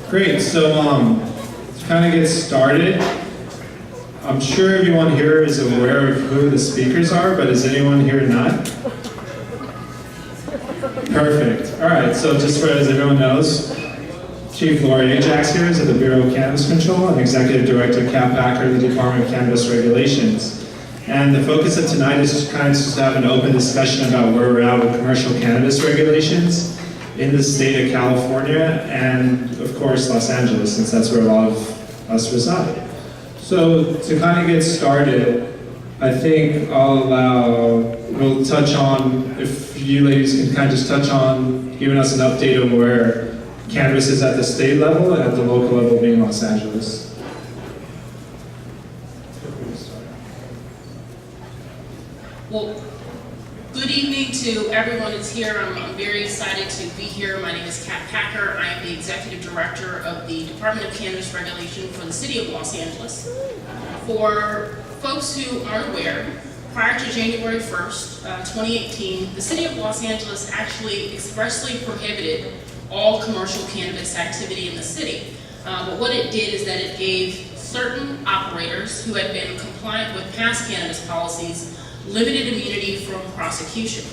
Great, so to kind of get started, I'm sure everyone here is aware of who the speakers are, but is anyone here not? Perfect. All right, so just for as everyone knows, Chief Lori Ajax here is at the Bureau of Cannabis Control and Executive Director Kat Packer of the Department of Cannabis Regulations. And the focus of tonight is just kind of just to have an open discussion about where we're at with commercial cannabis regulations in the state of California and, of course, Los Angeles, since that's where a lot of us reside. So to kind of get started, I think we'll touch on, if you ladies can kind of just touch on giving us an update on where cannabis is at the state level and at the local level being Los Angeles. Well, good evening to everyone that's here. I'm very excited to be here. My name is Kat Packer. I am the Executive Director of the Department of Cannabis Regulation for the City of Los Angeles. For folks who aren't aware, prior to January 1st, 2018, the City of Los Angeles actually expressly prohibited all commercial cannabis activity in the city. But what it did is that it gave certain operators who had been compliant with past cannabis policies limited immunity from prosecution.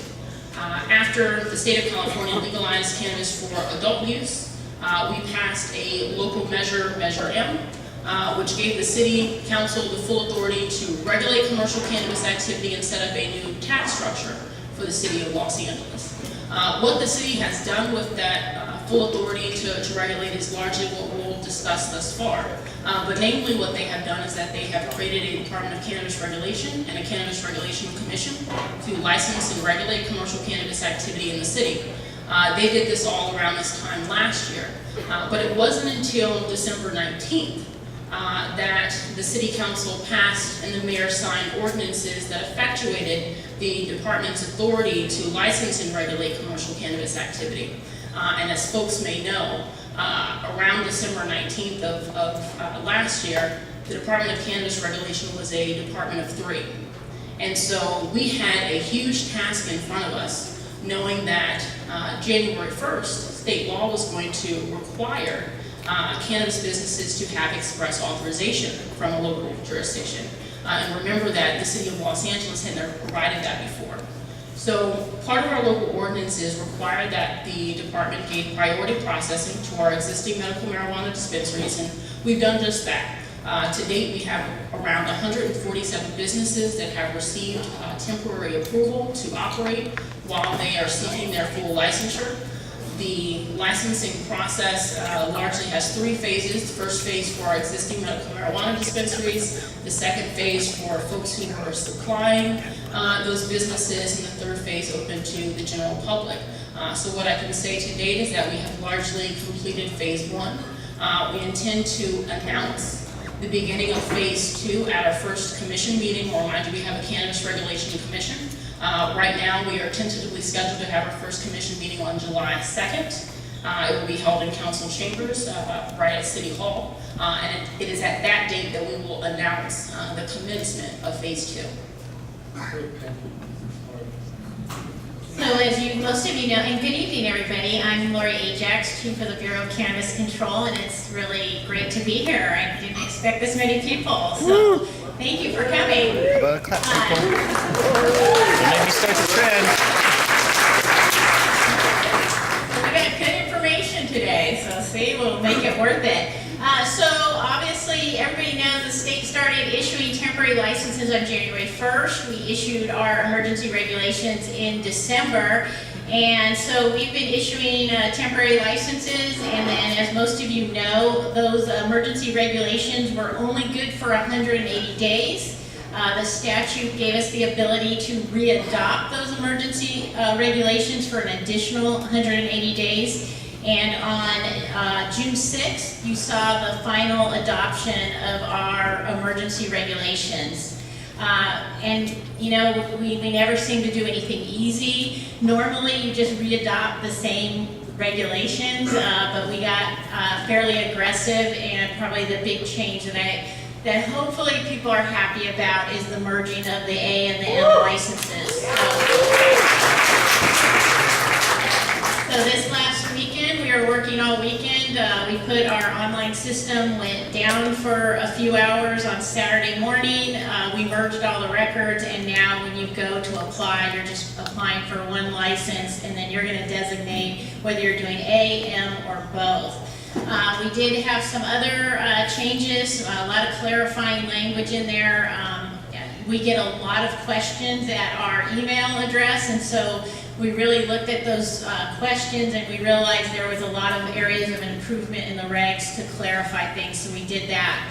After the state of California legalized cannabis for adult use, we passed a local measure, Measure M, which gave the city council the full authority to regulate commercial cannabis activity and set up a new tax structure for the city of Los Angeles. What the city has done with that full authority to regulate is largely what we'll discuss thus far. But namely what they have done is that they have created a Department of Cannabis Regulation and a Cannabis Regulation Commission to license and regulate commercial cannabis activity in the city. They did this all around this time last year. But it wasn't until December 19th that the City Council passed and the Mayor signed ordinances that effectuated the Department's authority to license and regulate commercial cannabis activity. And as folks may know, around December 19th of last year, the Department of Cannabis Regulation was a department of 3. And so we had a huge task in front of us, knowing that January 1st, state law was going to require cannabis businesses to have express authorization from a local jurisdiction. And remember that the City of Los Angeles had never provided that before. So part of our local ordinances required that the department gave priority processing to our existing medical marijuana dispensaries, and we've done just that. To date, we have around 147 businesses that have received temporary approval to operate while they are seeking their full licensure. The licensing process largely has 3 phases. The first phase for our existing medical marijuana dispensaries, the second phase for folks who are supplying those businesses, and the third phase open to the general public. So what I can say to date is that we have largely completed phase 1. We intend to announce the beginning of phase 2 at our first commission meeting. I'll remind you, we have a Cannabis Regulation Commission. Right now, we are tentatively scheduled to have our first commission meeting on July 2nd. It will be held in council chambers right at City Hall. And it is at that date that we will announce the commencement of phase 2. So as most of you know, and good evening everybody, I'm Lori Ajax, Chief of the Bureau of Cannabis Control, and it's really great to be here. I didn't expect this many people, so thank you for coming. How about a clap? Let me start the trend. We got good information today, so see, we'll make it worth it. So obviously everybody knows the state started issuing temporary licenses on January 1st. We issued our emergency regulations in December. And so we've been issuing temporary licenses, and then as most of you know, those emergency regulations were only good for 180 days. The statute gave us the ability to re-adopt those emergency regulations for an additional 180 days. And on June 6th, you saw the final adoption of our emergency regulations. And you know, we never seem to do anything easy. Normally you just re-adopt the same regulations, but we got fairly aggressive, and probably the big change that hopefully people are happy about is the merging of the A and the M licenses. So this last weekend, we were working all weekend we put our online system, went down for a few hours on Saturday morning. We merged all the records, and now when you go to apply, you're just applying for one license, and then you're going to designate whether you're doing A, M, or both. We did have some other changes, a lot of clarifying language in there. We get a lot of questions at our email address, and so we really looked at those questions, and we realized there was a lot of areas of improvement in the regs to clarify things, so we did that.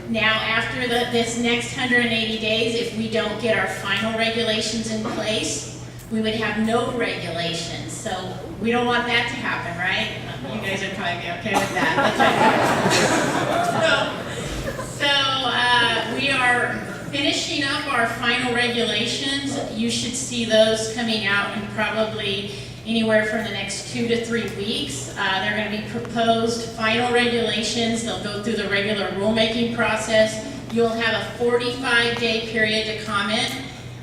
Now, after this next 180 days, if we don't get our final regulations in place, we would have no regulations. So we don't want that to happen, right? You guys would probably be okay with that. So we are finishing up our final regulations. You should see those coming out in probably anywhere from the next 2 to 3 weeks. They're going to be proposed final regulations. They'll go through the regular rulemaking process. You'll have a 45-day period to comment.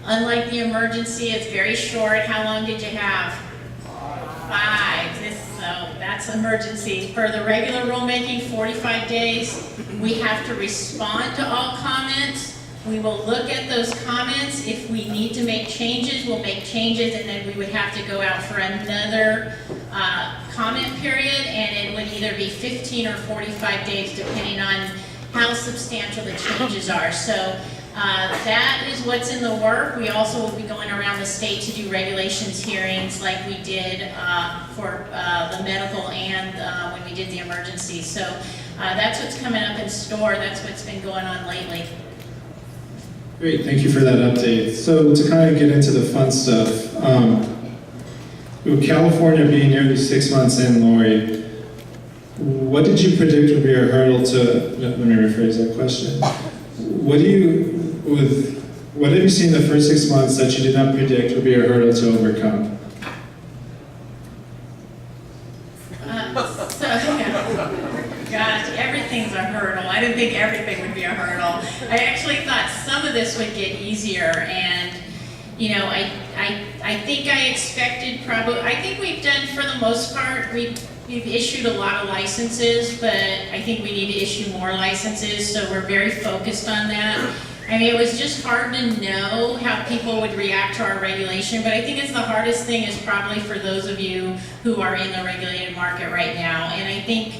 Unlike the emergency, it's very short. How long did you have? 5. So that's emergency. For the regular rulemaking, 45 days. We have to respond to all comments. We will look at those comments. If we need to make changes, we'll make changes, and then we would have to go out for another comment period, and it would either be 15 or 45 days depending on how substantial the changes are. So that is what's in the work. We also will be going around the state to do regulations hearings like we did for the medical and when we did the emergency. So that's what's coming up in store. That's what's been going on lately. Great, thank you for that update. So to kind of get into the fun stuff, with California being nearly 6 months in, Lori, what did you predict would be a hurdle to, let me rephrase that question. What have you seen in the first 6 months that you did not predict would be a hurdle to overcome? Gosh, everything's a hurdle. I didn't think everything would be a hurdle. I actually thought some of this would get easier, and you know, I think I expected probably. I think we've done, for the most part, we've issued a lot of licenses, but I think we need to issue more licenses. So we're very focused on that. I mean, it was just hard to know how people would react to our regulation, but I think it's the hardest thing is probably for those of you who are in the regulated market right now, and I think.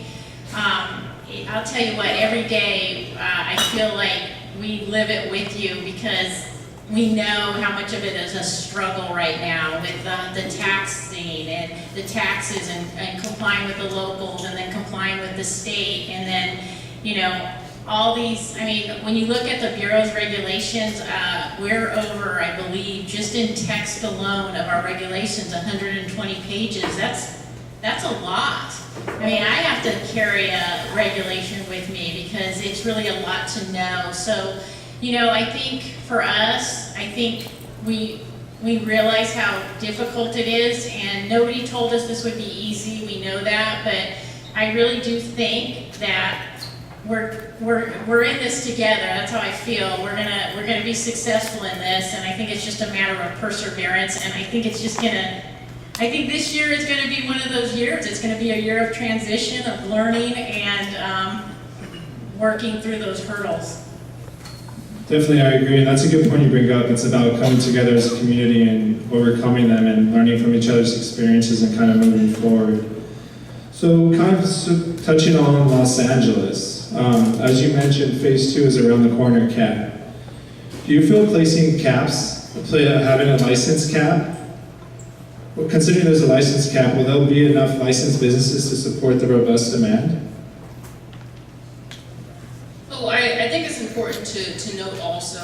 I'll tell you what, every day I feel like we live it with you because we know how much of it is a struggle right now with the taxing and the taxes and complying with the locals and then complying with the state, and then, you know, all these, I mean, when you look at the Bureau's regulations, we're over, I believe, just in text alone of our regulations, 120 pages. That's a lot. I mean, I have to carry a regulation with me because it's really a lot to know. So, you know, I think for us, I think we realize how difficult it is, and nobody told us this would be easy. We know that, but I really do think that we're in this together. That's how I feel. We're gonna be successful in this, and I think it's just a matter of perseverance. And I think it's just gonna. I think this year is going to be one of those years. It's going to be a year of transition, of learning, and working through those hurdles. Definitely, I agree, and that's a good point you bring up. It's about coming together as a community and overcoming them and learning from each other's experiences and kind of moving forward. So kind of touching on Los Angeles, as you mentioned, phase 2 is around the corner, Kat. Do you feel placing caps, having a license cap, considering there's a license cap, will there be enough licensed businesses to support the robust demand? Well, I think it's important to note also,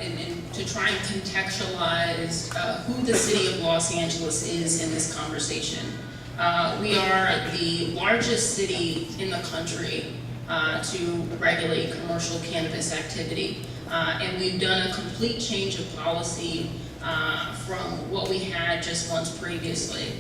and to try and contextualize who the city of Los Angeles is in this conversation. We are the largest city in the country to regulate commercial cannabis activity, and we've done a complete change of policy from what we had just months previously.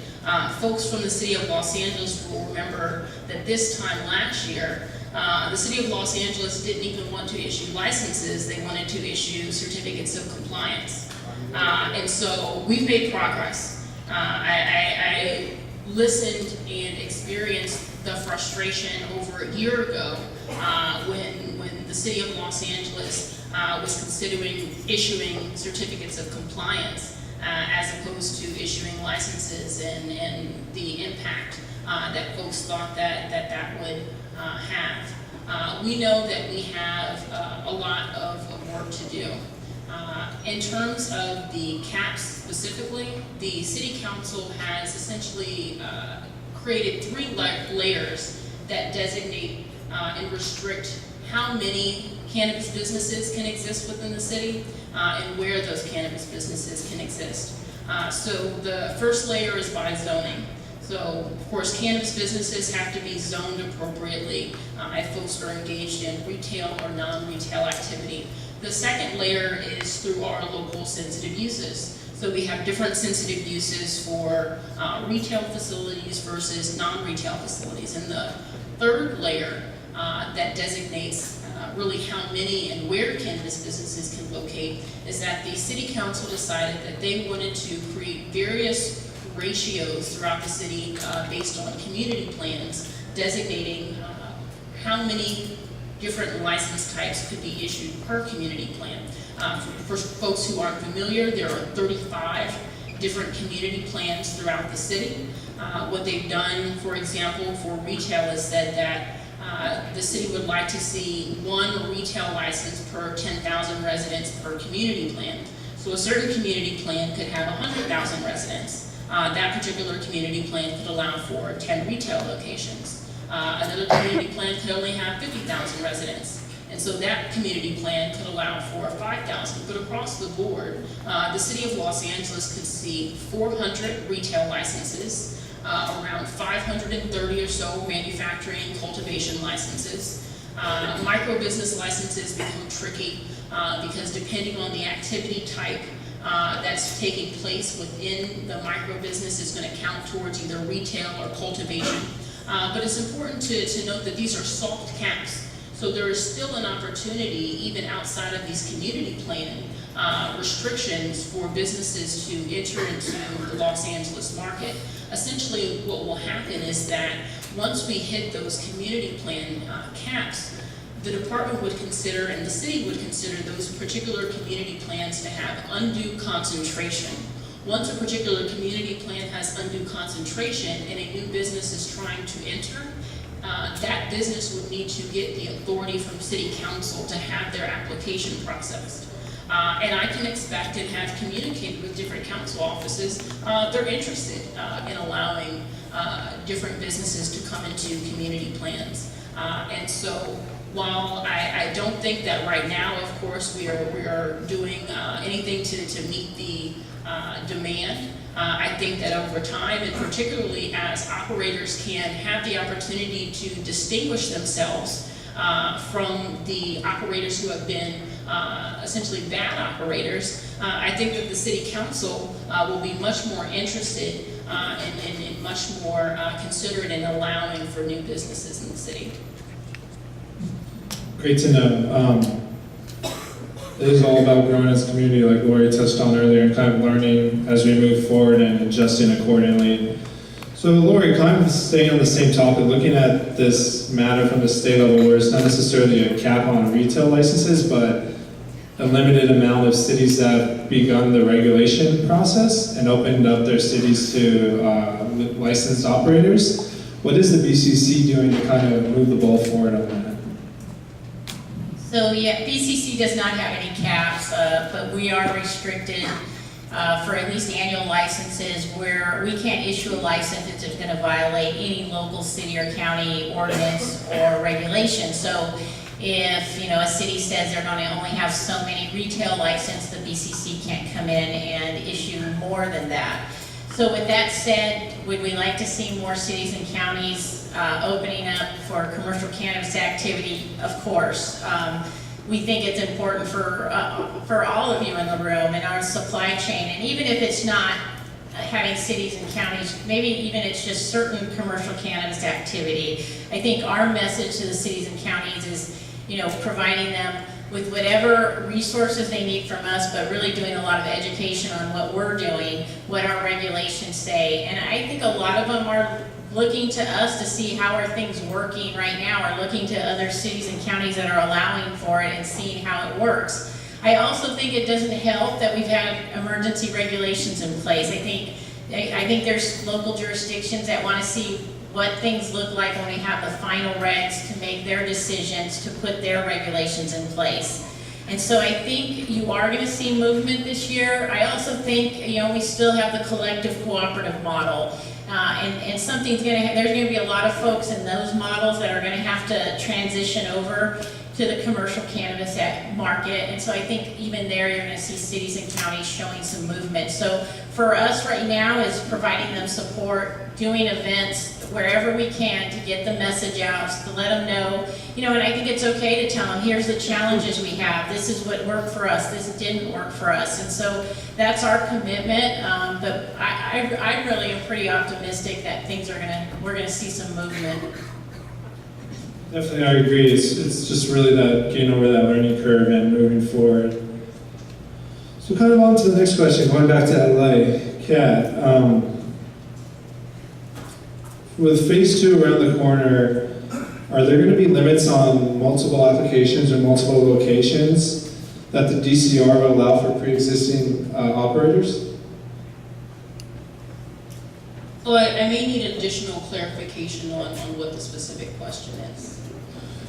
Folks from the city of Los Angeles will remember that this time last year, the city of Los Angeles didn't even want to issue licenses, they wanted to issue certificates of compliance. And so we've made progress. I listened and experienced experienced the frustration over a year ago when the city of Los Angeles was considering issuing certificates of compliance as opposed to issuing licenses, and the impact that folks thought that would have. We know that we have a lot of work to do. In terms of the caps specifically, the City Council has essentially created 3 layers that designate and restrict how many cannabis businesses can exist within the city and where those cannabis businesses can exist. So the first layer is by zoning. So, of course, cannabis businesses have to be zoned appropriately if folks are engaged in retail or non-retail activity. The second layer is through our local sensitive uses. So we have different sensitive uses for retail facilities versus non-retail facilities. And the third layer that designates really how many and where cannabis businesses can locate is that the City Council decided that they wanted to create various ratios throughout the city based on community plans designating how many different license types could be issued per community plan. For folks who aren't familiar, there are 35 different community plans throughout the city. What they've done, for example, for retail is said that the city would like to see 1 retail license per 10,000 residents per community plan. So a certain community plan could have 100,000 residents. That particular community plan could allow for 10 retail locations. Another community plan could only have 50,000 residents. And so that community plan could allow for 5,000. But across the board, the city of Los Angeles could see 400 retail licenses, around 530 or so manufacturing cultivation licenses. Micro business licenses become tricky because depending on the activity type that's taking place within the micro business is going to count towards either retail or cultivation. But it's important to note that these are soft caps. So there is still an opportunity, even outside of these community plan restrictions, for businesses to enter into the Los Angeles market. Essentially, what will happen is that once we hit those community plan caps, the department would consider, and the city would consider, those particular community plans to have undue concentration. Once a particular community plan has undue concentration and a new business is trying to enter, that business would need to get the authority from City Council to have their application processed. And I can expect and have communicated with different council offices, they're interested in allowing different businesses to come into community plans. And so while I don't think that right now, of course, we are doing anything to meet the demand, I think that over time, and particularly as operators can have the opportunity to distinguish themselves from the operators who have been essentially bad operators, I think that the City Council will be much more interested and much more considerate in allowing for new businesses in the city. Great to know. It is all about growing as a community, like Lori touched on earlier, and kind of learning as we move forward and adjusting accordingly. So Lori, kind of staying on the same topic, looking at this matter from the state level where it's not necessarily a cap on retail licenses, but a limited amount of cities that have begun the regulation process and opened up their cities to licensed operators. What is the BCC doing to kind of move the ball forward on that? So yeah, BCC does not have any caps, but we are restricted for at least annual licenses where we can't issue a license if it's going to violate any local city or county ordinance or regulation. So if a city says they're going to only have so many retail licenses, the BCC can't come in and issue more than that. So with that said, would we like to see more cities and counties opening up for commercial cannabis activity? Of course. We think it's important for all of you in the room and our supply chain, and even if it's not having cities and counties, maybe even it's just certain commercial cannabis activity. I think our message to the cities and counties is, providing them with whatever resources they need from us, but really doing a lot of education on what we're doing, what our regulations say. And I think a lot of them are looking to us to see how are things working right now, or looking to other cities and counties that are allowing for it and seeing how it works. I also think it doesn't help that we've had emergency regulations in place. I think there's local jurisdictions that want to see what things look like when we have the final regs to make their decisions to put their regulations in place. And so I think you are going to see movement this year. I also think, we still have the collective cooperative model. And something's going to, there's going to be a lot of folks in those models that are going to have to transition over to the commercial cannabis market. And so I think even there you're going to see cities and counties showing some movement. So for us right now is providing them support, doing events wherever we can to get the message out, to let them know, and I think it's okay to tell them, here's the challenges we have, this is what worked for us, this didn't work for us. And so that's our commitment, but I really am pretty optimistic that we're gonna see some movement. Definitely, I agree. It's just really that getting over that learning curve and moving forward. So kind of on to the next question, going back to LA, Kat. With phase 2 around the corner, are there going to be limits on multiple applications or multiple locations that the DCR will allow for pre-existing operators? Well, I may need additional clarification on what the specific question is.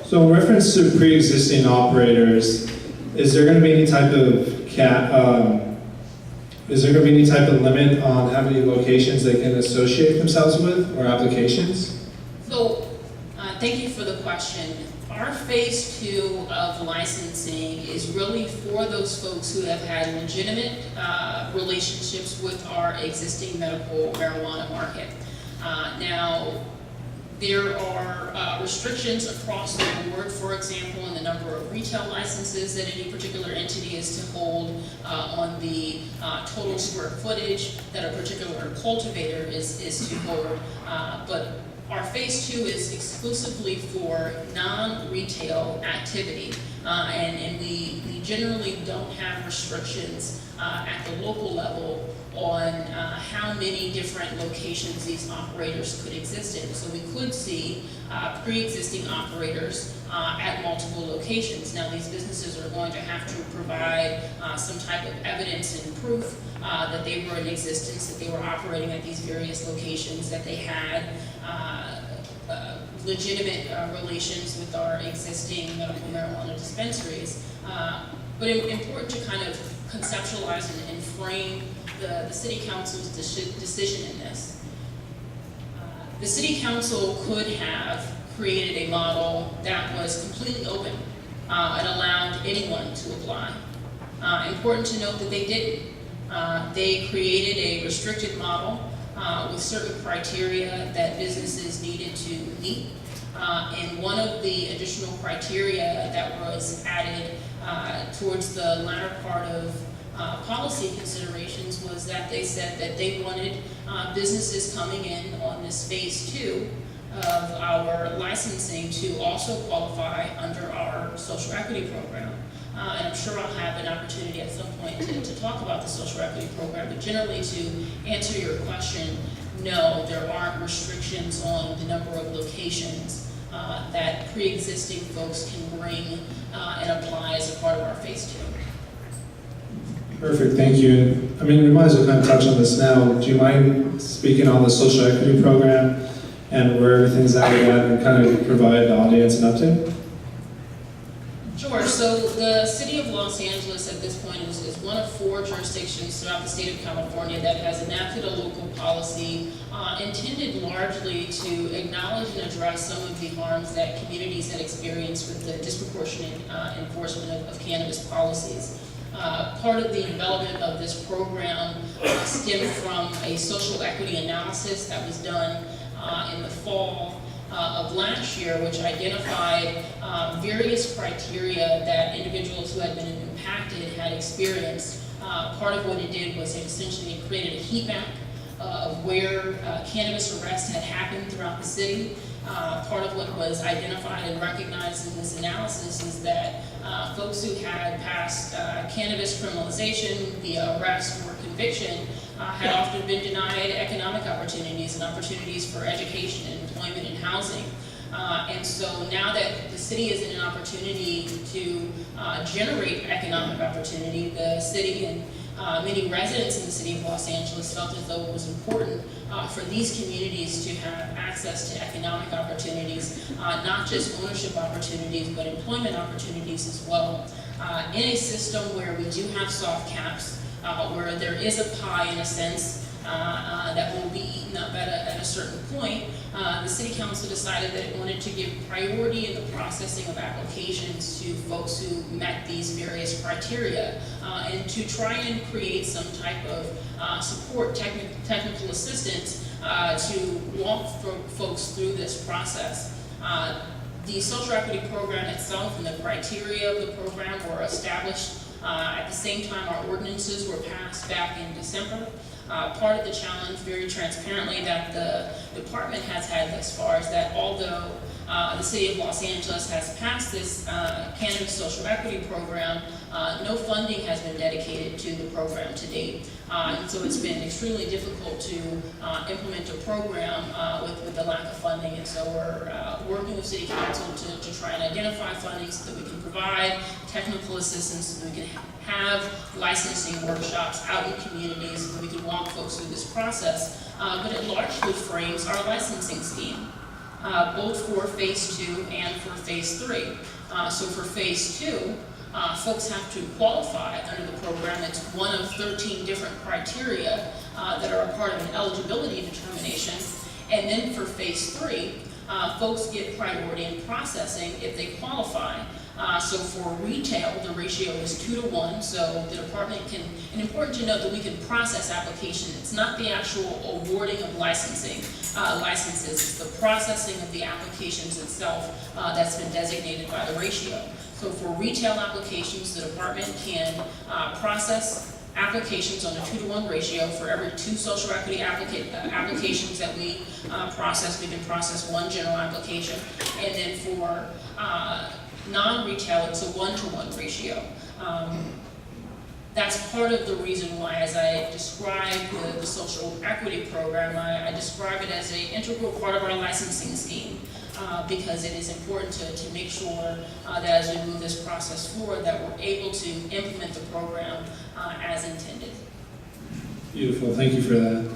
So in reference to pre-existing operators, is there going to be any type of limit on how many locations they can associate themselves with or applications? So, thank you for the question. Our phase 2 of licensing is really for those folks who have had legitimate relationships with our existing medical marijuana market. Now, there are restrictions across the board, for example, in the number of retail licenses that any particular entity is to hold, on the total square footage that a particular cultivator is to hold. But our phase 2 is exclusively for non-retail activity, and we generally don't have restrictions at the local level on how many different locations these operators could exist in. So we could see pre-existing operators at multiple locations. Now these businesses are going to have to provide some type of evidence and proof that they were in existence, that they were operating at these various locations, that they had legitimate relations with our existing medical marijuana dispensaries. But important to kind of conceptualize and frame the City Council's decision in this. The City Council could have created a model that was completely open and allowed anyone to apply. Important to note that they didn't. They created a restricted model with certain criteria that businesses needed to meet. And one of the additional criteria that was added towards the latter part of policy considerations was that they said that they wanted businesses coming in on this phase 2 of our licensing to also qualify under our social equity program. And I'm sure I'll have an opportunity at some point to talk about the social equity program, but generally to answer your question, no, there aren't restrictions on the number of locations that pre-existing folks can bring and apply as a part of our phase 2. Perfect, thank you. I mean, we might as well kind of touch on this now. Do you mind speaking on the social equity program and where everything's at with that and kind of provide the audience an update? Sure, so the City of Los Angeles at this point is one of 4 jurisdictions throughout the state of California that has enacted a local policy intended largely to acknowledge and address some of the harms that communities had experienced with the disproportionate enforcement of cannabis policies. Part of the development of this program stemmed from a social equity analysis that was done in the fall of last year, which identified various criteria that individuals who had been impacted had experienced. Part of what it did was it essentially created a heat map of where cannabis arrests had happened throughout the city. Part of what was identified and recognized in this analysis is that folks who had passed cannabis criminalization via arrest or conviction had often been denied economic opportunities and opportunities for education and employment and housing. And so now that the city is in an opportunity to generate economic opportunity, the city and many residents in the city of Los Angeles felt as though it was important for these communities to have access to economic opportunities, not just ownership opportunities, but employment opportunities as well. In a system where we do have soft caps, where there is a pie in a sense, that will be eaten up at a certain point, the city council decided that it wanted to give priority in the processing of applications to folks who met these various criteria, and to try and create some type of support, technical assistance to walk folks through this process. The social equity program itself and the criteria of the program were established at the same time our ordinances were passed back in December. Part of the challenge, very transparently, that the department has had thus far is that although the city of Los Angeles has passed this cannabis social equity program, no funding has been dedicated to the program to date. And so it's been extremely difficult to implement a program with the lack of funding. And so we're working with city council to try and identify funding so that we can provide technical assistance, so that we can have licensing workshops out in communities, so that we can walk folks through this process. But it largely frames our licensing scheme, both for phase 2 and for phase 3. So for phase 2, folks have to qualify under the program. It's one of 13 different criteria that are a part of an eligibility determination. And then for phase 3, folks get priority in processing if they qualify. So for retail, the ratio is 2 to 1, so the department can, and important to note that we can process applications. It's not the actual awarding of licenses, it's the processing of the applications itself that's been designated by the ratio. So for retail applications, the department can process applications on a 2 to 1 ratio. For every 2 social equity applications that we process, we can process 1 general application. And then for non-retail, it's a 1 to 1 ratio. That's part of the reason why, as I describe the social equity program, I describe it as an integral part of our licensing scheme, because it is important to make sure that as we move this process forward, that we're able to implement the program as intended. Beautiful, thank you for that.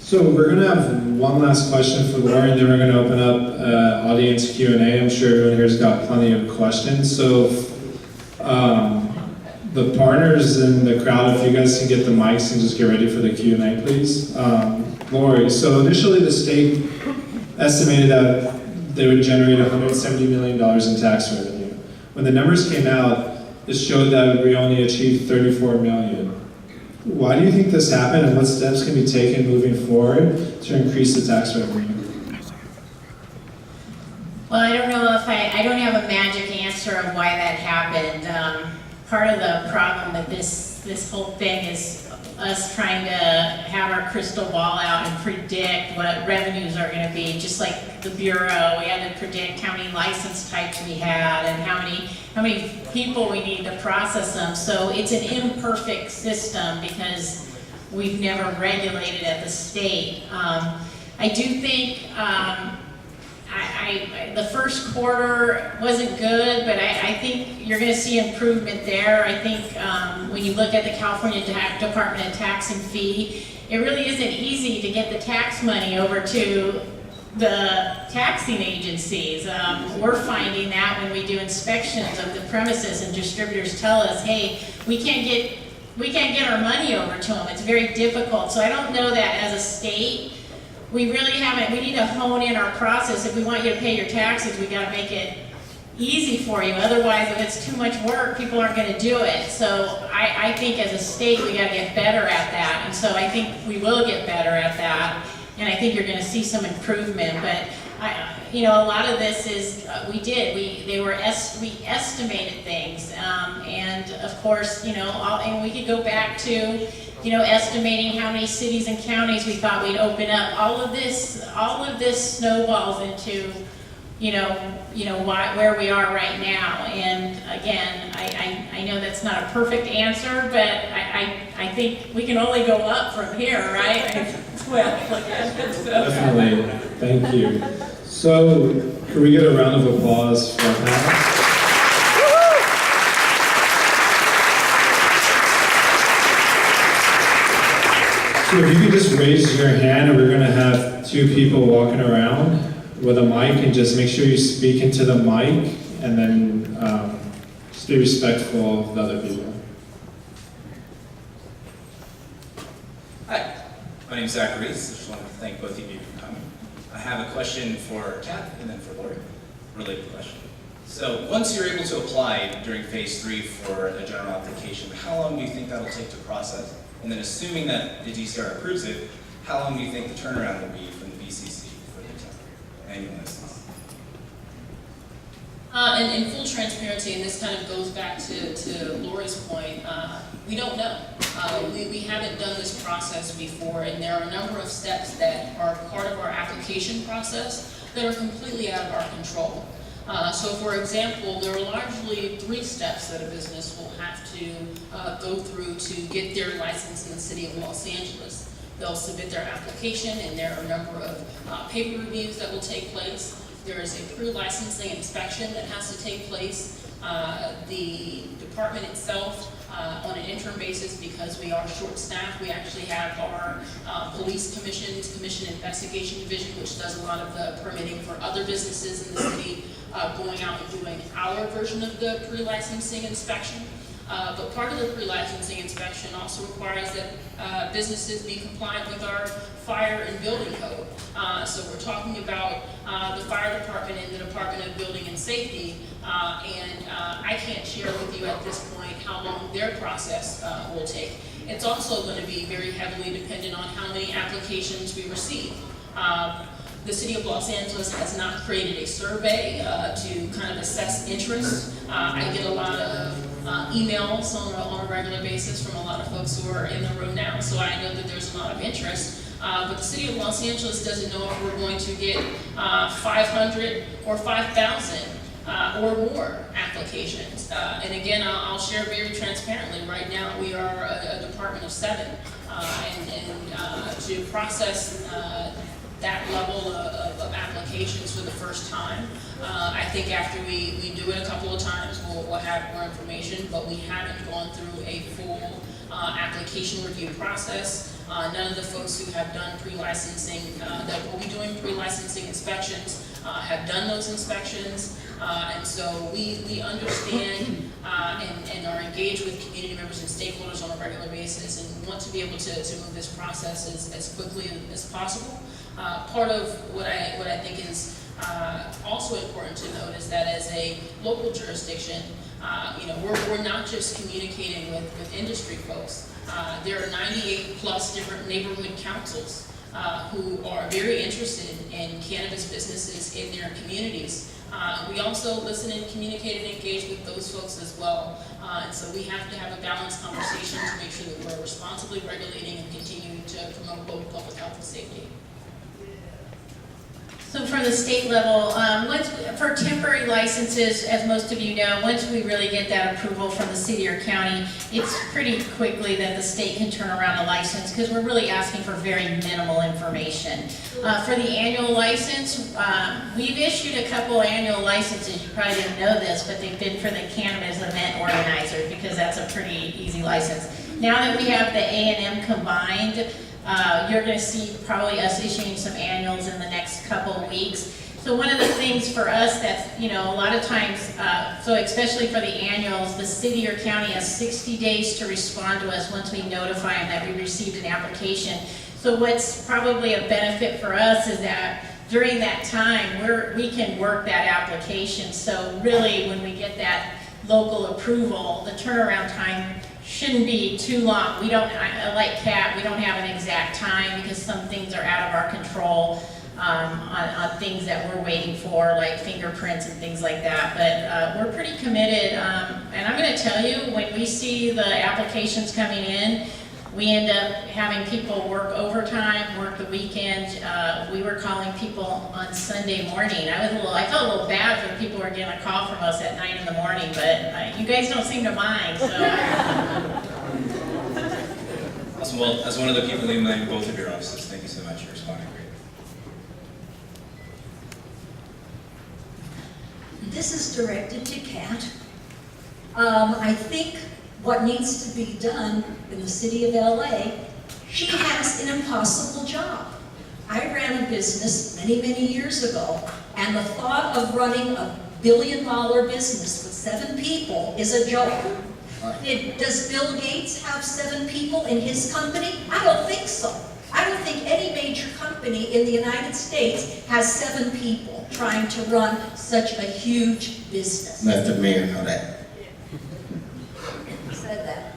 So we're going to have one last question for Lori, and then we're going to open up audience Q&A. I'm sure everyone here's got plenty of questions. So the partners in the crowd, if you guys can get the mics and just get ready for the Q&A, please. Lori, so initially the state estimated that they would generate $170 million in tax revenue. When the numbers came out, it showed that we only achieved $34 million. Why do you think this happened, and what steps can be taken moving forward to increase the tax revenue? Well, I don't know if I don't have a magic answer of why that happened. Part of the problem with this whole thing is us trying to have our crystal ball out and predict what revenues are going to be. Just like the Bureau, we had to predict how many license types we had and how many people we need to process them. So it's an imperfect system because we've never regulated at the state. I do think the first quarter wasn't good, but I think you're going to see improvement there. I think when you look at the California Department of Tax and Fee, it really isn't easy to get the tax money over to the taxing agencies. We're finding that when we do inspections of the premises and distributors tell us, hey, we can't get our money over to them. It's very difficult. So I don't know that as a state, we really haven't, we need to hone in our process. If we want you to pay your taxes, we got to make it easy for you. Otherwise, if it's too much work, people aren't going to do it. So I think as a state, we got to get better at that. And so I think we will get better at that. And I think you're going to see some improvement. But a lot of this is we estimated things, and of course, and we could go back to estimating how many cities and counties we thought we'd open up. All of this snowballs into where we are right now. And again, I know that's not a perfect answer, but I think we can only go up from here, right? Definitely, thank you. So, can we get a round of applause for that? So if you could just raise your hand, and we're going to have 2 people walking around with a mic, and just make sure you speak into the mic, and then just be respectful of the other people. Hi, my name is Zachary. I just wanted to thank both of you for coming. I have a question for Kat and then for Lori, related question. So once you're able to apply during phase 3 for a general application, how long do you think that'll take to process? And then assuming that the DCR approves it, how long do you think the turnaround will be from the BCC for the annual license? In full transparency, and this kind of goes back to Lori's point, we don't know. We haven't done this process before, and there are a number of steps that are part of our application process that are completely out of our control. So for example, there are largely 3 steps that a business will have to go through to get their license in the city of Los Angeles. They'll submit their application, and there are a number of paper reviews that will take place. There is a pre-licensing inspection that has to take place. The department itself, on an interim basis, because we are short-staffed, we actually have our police commission investigation division, which does a lot of the permitting for other businesses in the city, going out and doing our version of the pre-licensing inspection. But part of the pre-licensing inspection also requires that businesses be compliant with our fire and building code. So we're talking about the fire department and the Department of Building and Safety, and I can't share with you at this point how long their process will take. It's also going to be very heavily dependent on how many applications we receive. The City of Los Angeles has not created a survey to kind of assess interest. I get a lot of emails on a regular basis from a lot of folks who are in the room now, so I know that there's a lot of interest. But the City of Los Angeles doesn't know if we're going to get 500 or 5,000 or more applications. And again, I'll share very transparently, right now we are a department of 7, and to process that level of applications for the first time. I think after we do it a couple of times, we'll have more information, but we haven't gone through a full application review process. None of the folks who have done pre-licensing, that will be doing pre-licensing inspections, have done those inspections. And so we understand and are engaged with community members and stakeholders on a regular basis, and want to be able to move this process as quickly as possible. Part of what I think is also important to note is that as a local jurisdiction, we're not just communicating with industry folks. There are 98 plus different neighborhood councils who are very interested in cannabis businesses in their communities. We also listen and communicate and engage with those folks as well. And so we have to have a balanced conversation to make sure that we're responsibly regulating and continuing to promote local public health and safety. So for the state level, for temporary licenses, as most of you know, once we really get that approval from the city or county, it's pretty quickly that the state can turn around a license, because we're really asking for very minimal information. For the annual license, we've issued a couple annual licenses. You probably didn't know this, but they've been for the cannabis event organizer, because that's a pretty easy license. Now that we have the A&M combined, you're going to see probably us issuing some annuals in the next couple of weeks. So one of the things for us that's, a lot of times, so especially for the annuals, the city or county has 60 days to respond to us once we notify them that we received an application. So what's probably a benefit for us is that during that time, we can work that application. So really, when we get that local approval, the turnaround time shouldn't be too long. We don't, like Kat, we don't have an exact time, because some things are out of our control on things that we're waiting for, like fingerprints and things like that. But we're pretty committed, and I'm going to tell you, when we see the applications coming in, We end up having people work overtime, work the weekend. We were calling people on Sunday morning. I felt a little bad for the people who were getting a call from us at 9 in the morning, but you guys don't seem to mind, so. Awesome. Well, as one of the people in both of your offices, thank you so much for responding. Great. This is directed to Kat. I think what needs to be done in the city of LA, she has an impossible job. I ran a business many, many years ago, and the thought of running a billion-dollar business with 7 people is a joke. Does Bill Gates have 7 people in his company? I don't think so. I don't think any major company in the United States has 7 people trying to run such a huge business. Let the mayor know that. Who said that?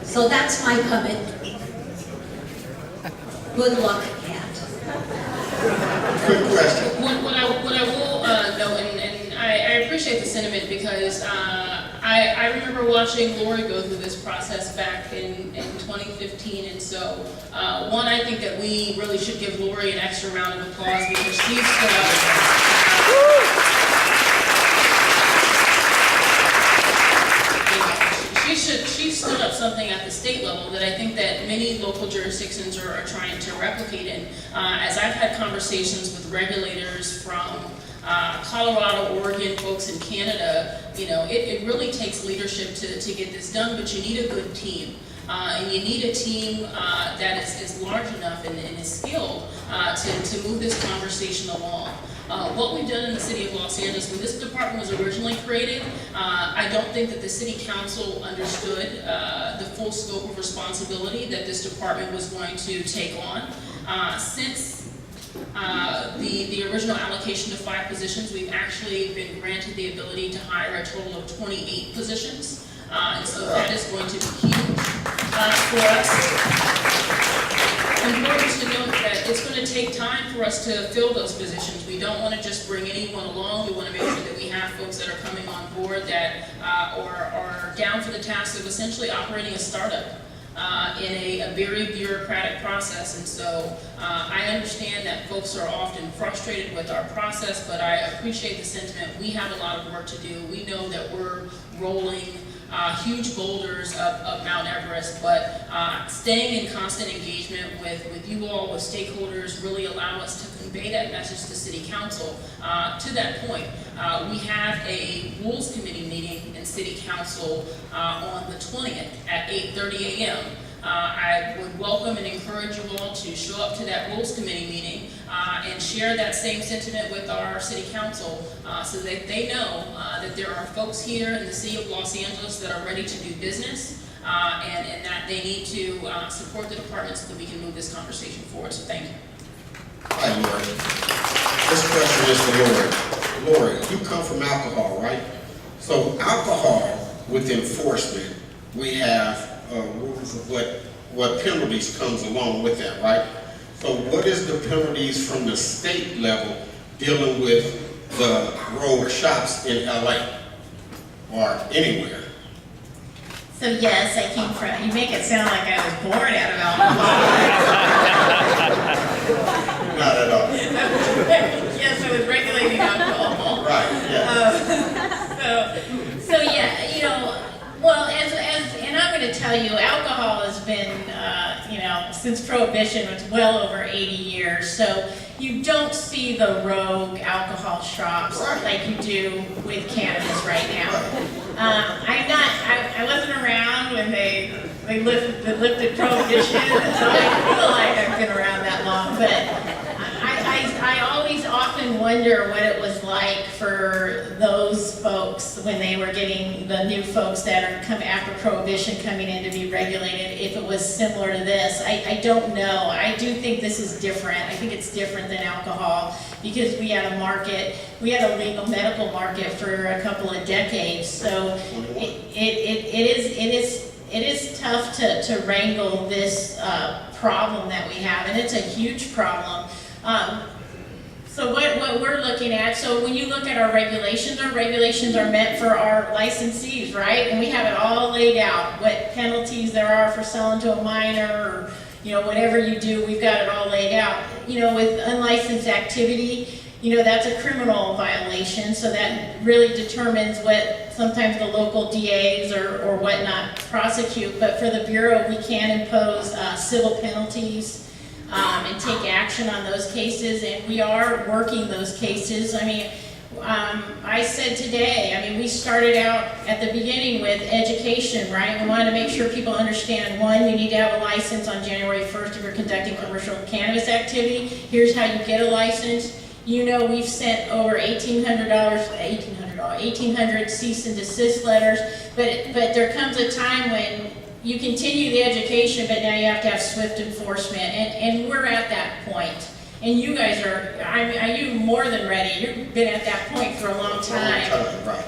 So that's my comment. Good luck, Kat. Quick question. What I will note, and I appreciate the sentiment because I remember watching Lori go through this process back in 2015, and so one, I think that we really should give Lori an extra round of applause because she stood up. She stood up something at the state level that I think that many local jurisdictions are trying to replicate. And as I've had conversations with regulators from Colorado, Oregon, folks in Canada, you know, it really takes leadership to get this done, but you need a good team. And you need a team that is large enough and is skilled to move this conversation along. What we've done in the city of Los Angeles, when this department was originally created, I don't think that the city council understood the full scope of responsibility that this department was going to take on. Since the original allocation of 5 positions, we've actually been granted the ability to hire a total of 28 positions. And so that is going to be huge for us. Important to note that it's going to take time for us to fill those positions. We don't want to just bring anyone along. We want to make sure that we have folks that are coming on board that are down for the task of essentially operating a startup in a very bureaucratic process. And so I understand that folks are often frustrated with our process, but I appreciate the sentiment. We have a lot of work to do. We know that we're rolling huge boulders up Mount Everest, but staying in constant engagement with you all, with stakeholders, really allow us to convey that message to City Council. To that point, we have a Rules Committee meeting in City Council on the 20th at 8:30 a.m. I would welcome and encourage you all to show up to that Rules Committee meeting and share that same sentiment with our City Council so that they know that there are folks here in the City of Los Angeles that are ready to do business and that they need to support the department so that we can move this conversation forward. So thank you. Hi, Lori. This question is for Lori. Lori, you come from alcohol, right? So alcohol, with enforcement, we have rules of what penalties comes along with that, right? So what is the penalties from the state level dealing with the road shops in LA or anywhere? So yes, I came from, you make it sound like I was born out of alcohol. Not at all. Yes, I was regulating alcohol. Right, yeah. So yeah, you know, well, and I'm going to tell you, alcohol has been, you know, since Prohibition, it's well over 80 years. So you don't see the rogue alcohol shops like you do with cannabis right now. I wasn't around when they lifted Prohibition, so I feel like I've been around that long, but I always often wonder what it was like for those folks when they were getting the new folks that are coming after Prohibition coming in to be regulated, if it was similar to this. I don't know. I do think this is different. I think it's different than alcohol because we had a market, we had a legal medical market for a couple of decades. So it is tough to wrangle this problem that we have, and it's a huge problem. So what we're looking at, so when you look at our regulations are meant for our licensees, right? And we have it all laid out, what penalties there are for selling to a minor, or, you know, whatever you do, we've got it all laid out. You know, with unlicensed activity, you know, that's a criminal violation, so that really determines what sometimes the local DAs or whatnot prosecute. But for the Bureau, we can impose civil penalties and take action on those cases, and we are working those cases. I mean, I said today, I mean, we started out at the beginning with education, right? We wanted to make sure people understand, one, you need to have a license on January 1st if you're conducting commercial cannabis activity. Here's how you get a license. You know, we've sent over $1,800 cease and desist letters, but there comes a time when you continue the education, but now you have to have swift enforcement, and we're at that point. And you guys are you more than ready? You've been at that point for a long time. Right.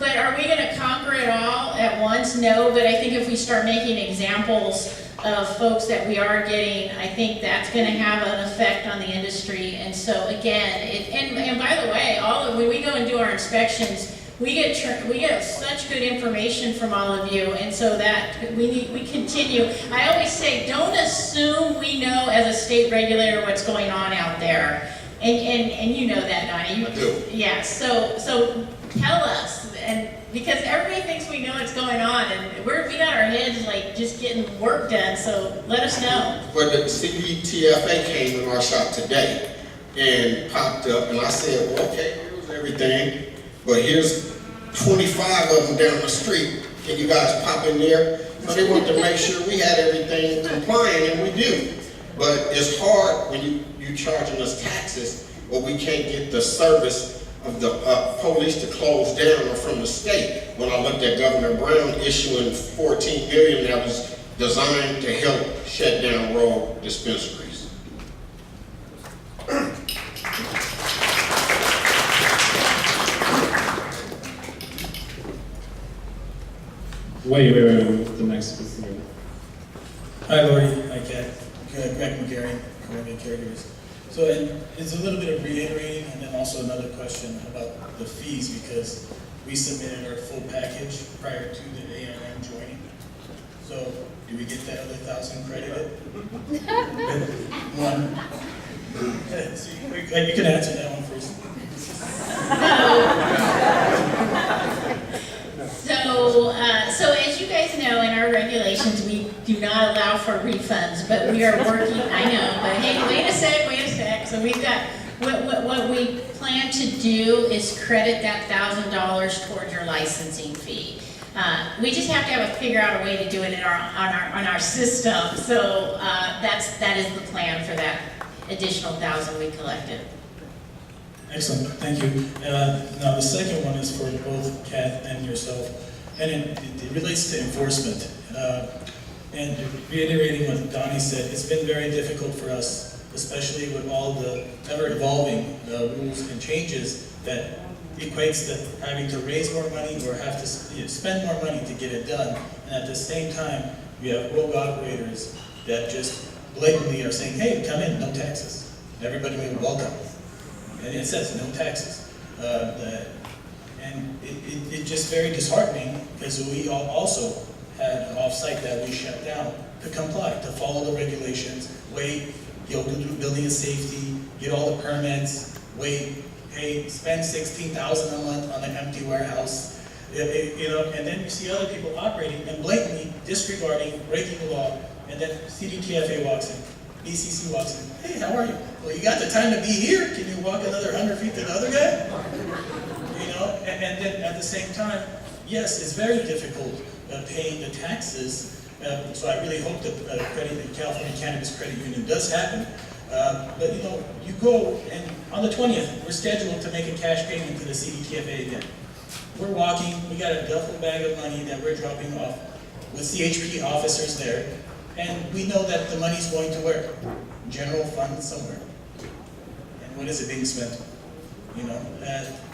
But are we gonna conquer it all at once? No, but I think if we start making examples of folks that we are getting, I think that's gonna have an effect on the industry. And so again, and by the way, when we go and do our inspections, we get such good information from all of you, and so that we continue. I always say, don't assume we know as a state regulator what's going on out there, and you know that, Donnie. I do. Yeah. So tell us, and because everybody thinks we know what's going on, and we got our heads like just getting work done. So let us know. But the CDTFA came in our shop today and popped up, and I said, well, okay, here's everything. But here's 25 of them down the street. Can you guys pop in there? So they wanted to make sure we had everything compliant, and we do. But it's hard when you charging us taxes, but we can't get the service of the police to close down or from the state. When I looked at Governor Brown issuing $14 billion that was designed to help shut down rural dispensaries. Wait, the next speaker. Hi, Lori. Hi, Kat. Greg McGarry, Columbia Caregivers. So it's a little bit of reiterating, and then also another question about the fees, because we submitted our full package prior to the AMM joining. So do we get that other 1,000 credited? One. See, you can answer that one first. So as you guys know, in our regulations, we do not allow for refunds, but we are working, I know, but hey, wait a sec. So we've got, what we plan to do is credit that $1,000 towards your licensing fee. We just have to figure out a way to do it on our system. So that is the plan for that additional 1,000 we collected. Excellent, thank you. Now the second one is for both Kath and yourself, and it relates to enforcement. And reiterating what Donnie said, it's been very difficult for us, especially with all the ever-evolving rules and changes that equates to having to raise more money or have to spend more money to get it done. And at the same time, we have rogue operators that just blatantly are saying, hey, come in, no taxes. Everybody will welcome. And it says no taxes. And it's just very disheartening, because we also had an off-site that we shut down to comply, to follow the regulations, wait, go through building and safety, get all the permits, wait, hey, spend $16,000 a month on an empty warehouse, and then you see other people operating and blatantly disregarding, breaking the law, and then CDTFA walks in, BCC walks in, hey, how are you? Well, you got the time to be here? Can you walk another 100 feet to the other guy? And then at the same time, yes, it's very difficult paying the taxes. So I really hope that the California Cannabis Credit Union does happen. But you go, and on the 20th, we're scheduled to make a cash payment to the CDTFA again. We're walking, we got a duffel bag of money that we're dropping off with CHP officers there, and we know that the money's going to where? General fund somewhere. And what is it being spent?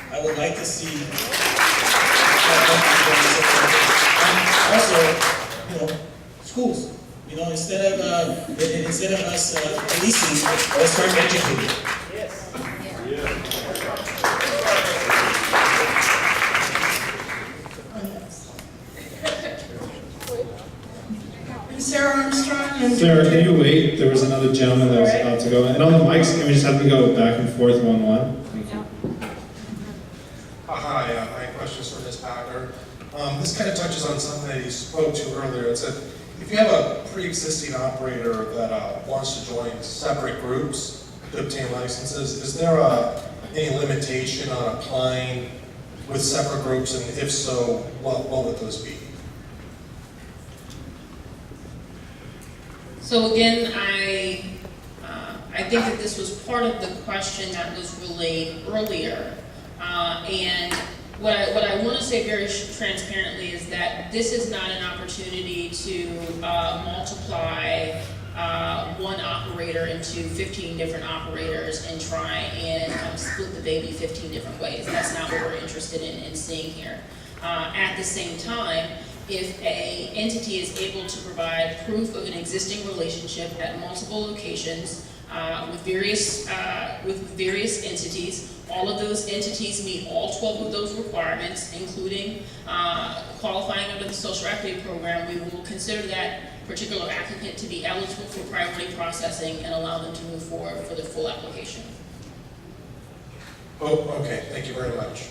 I would like to see and also, schools. Instead of us policing, let's start educating. Sarah Armstrong. I'm Sarah, can you wait? There was another gentleman that was about to go. And on the mics, can we just have them go back and forth one? Thank you. Hi, I have questions for Ms. Packer. This kind of touches on something that you spoke to earlier. It said, if you have a pre-existing operator that wants to join separate groups to obtain licenses, is there any limitation on applying with separate groups, and if so, what would those be? So again, I think that this was part of the question that was relayed earlier. And what I want to say very transparently is that this is not an opportunity to multiply one operator into 15 different operators and try and split the baby 15 different ways. That's not what we're interested in seeing here. At the same time, if an entity is able to provide proof of an existing relationship at multiple locations with various entities, all of those entities meet all 12 of those requirements, including qualifying under the social equity program, we will consider that particular applicant to be eligible for priority processing and allow them to move forward for the full application. Oh, okay, thank you very much.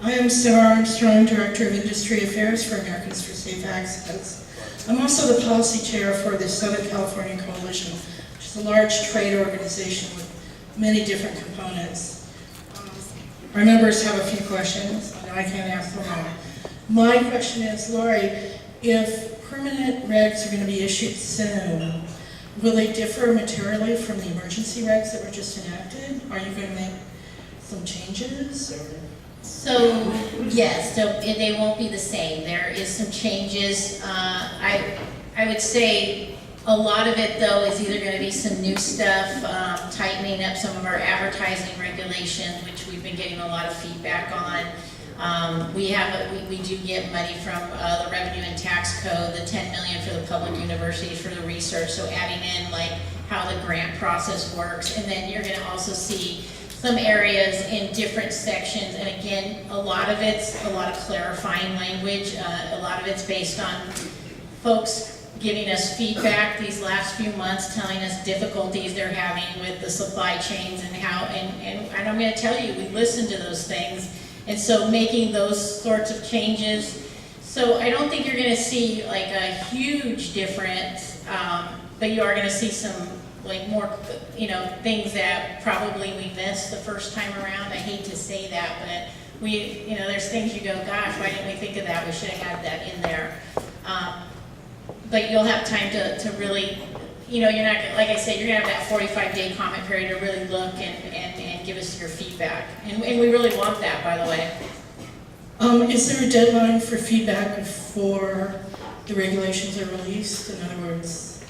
I am Sarah Armstrong, Director of Industry Affairs for Americans for Safe Access. I'm also the policy chair for the Southern California Coalition, which is a large trade organization with many different components. Our members have a few questions, and I can't ask them all. My question is, Lori, if permanent regs are going to be issued soon, will they differ materially from the emergency regs that were just enacted? Are you going to make some changes? Or? So, yes, so they won't be the same. There is some changes. I would say a lot of it, though, is either going to be some new stuff, tightening up some of our advertising regulations, which we've been getting a lot of feedback on. We do get money from the Revenue and Tax Code, the $10 million for the public universities for the research, so adding in like how the grant process works, and then you're going to also see some areas in different sections, and again, a lot of it's a lot of clarifying language. A lot of it's based on folks giving us feedback these last few months, telling us difficulties they're having with the supply chains and how, and I'm going to tell you, we listen to those things, and so making those sorts of changes. So I don't think you're going to see like a huge difference, but you are going to see some like more, things that probably we missed the first time around. I hate to say that, but there's things you go, gosh, why didn't we think of that? We should have had that in there. But you'll have time to really, you're not, like I said, you're gonna have that 45-day comment period to really look and give us your feedback. And we really want that, by the way. Is there a deadline for feedback before the regulations are released? In other words,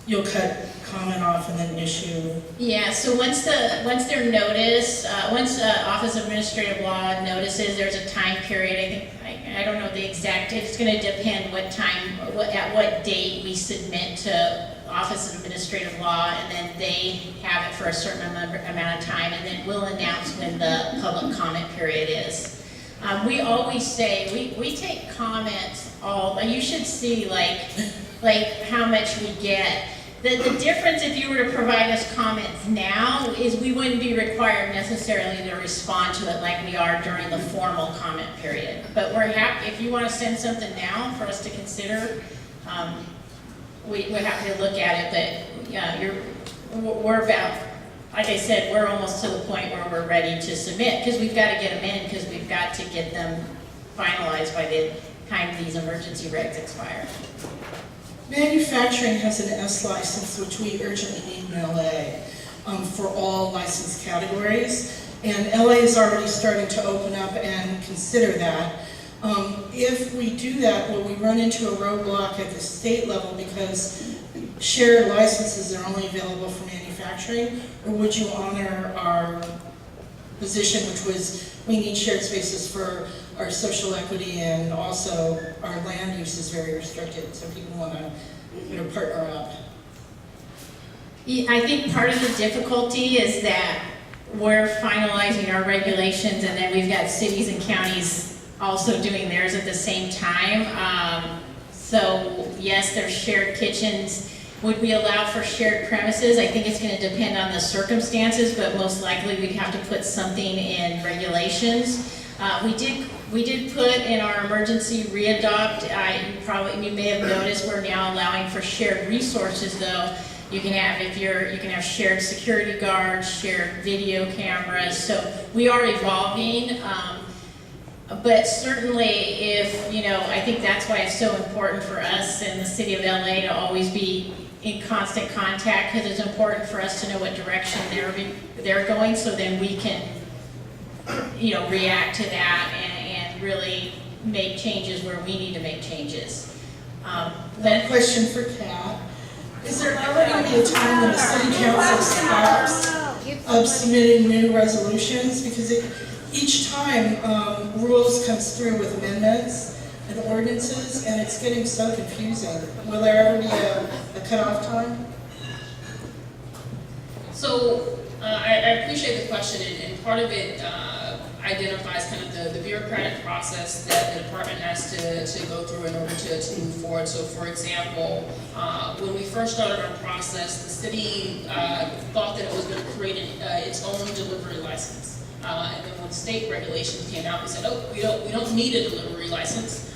you'll cut comment off and then issue? Yeah, so once they're noticed, once Office of Administrative Law notices, there's a time period. I don't know the exact, it's going to depend what time, at what date we submit to Office of Administrative Law, and then they have it for a certain amount of time, and then we'll announce when the public comment period is. We always say, we take comments you should see like how much we get. The difference if you were to provide us comments now is we wouldn't be required necessarily to respond to it like we are during the formal comment period. But we're happy, if you want to send something now for us to consider, we're happy to look at it. But yeah, we're about, like I said, we're almost to the point where we're ready to submit, because we've got to get them in, because we've got to get them finalized by the time these emergency regs expire. Manufacturing has an S license, which we urgently need in LA for all license categories. And LA is already starting to open up and consider that. If we do that, will we run into a roadblock at the state level because shared licenses are only available for manufacturing? Or would you honor our position, which was we need shared spaces for our social equity, and also our land use is very restricted, so people want to partner up? I think part of the difficulty is that we're finalizing our regulations, and then we've got cities and counties also doing theirs at the same time. So yes, there's shared kitchens. Would we allow for shared premises? I think it's gonna depend on the circumstances, but most likely we'd have to put something in regulations. We did put in our emergency readopt, you may have noticed, we're now allowing for shared resources though. You can have shared security guards, shared video cameras, so we are evolving. But certainly if, I think that's why it's so important for us in the city of LA to always be in constant contact, because it's important for us to know what direction they're going, so then we can, react to that and really make changes where we need to make changes. One question for Kat. Is there ever going to be a time when the city council stops submitting new resolutions? Because each time rules comes through with amendments and ordinances, and it's getting so confusing. Will there ever be a cutoff time? So I appreciate the question, and part of it identifies kind of the bureaucratic process that the department has to go through in order to move forward. So for example, when we first started our process, the city thought that it was going to create its own delivery license. And then when state regulations came out, we said, oh, we don't need a delivery license.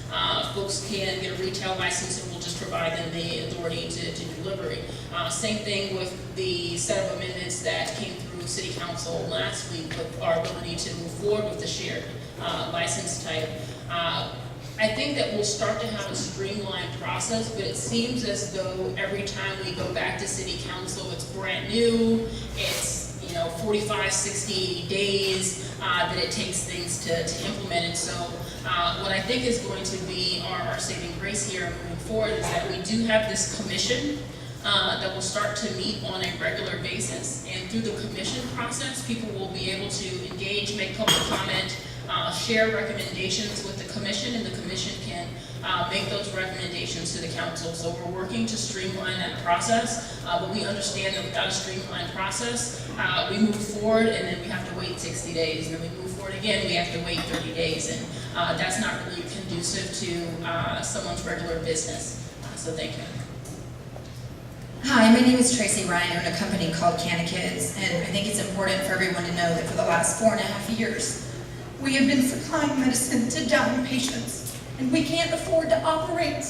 Folks can get a retail license and we'll just provide them the authority to do delivery. Same thing with the set of amendments that came through City Council last week with our ability to move forward with the shared license type. I think that we'll start to have a streamlined process, but it seems as though every time we go back to City Council, it's brand new, it's 45, 60 days that it takes things to implement it. So what I think is going to be our saving grace here moving forward is that we do have this commission that will start to meet on a regular basis, and through the commission process, people will be able to engage, make public comment, share recommendations with the commission, and the commission can make those recommendations to the council. So we're working to streamline that process, but we understand that without a streamlined process, we move forward and then we have to wait 60 days, and then we move forward again, we have to wait 30 days, and that's not really conducive to someone's regular business. So thank you. Hi, my name is Tracy Ryan. I own a company called Kids, and I think it's important for everyone to know that for the last 4.5 years, we have been supplying medicine to dying patients, and we can't afford to operate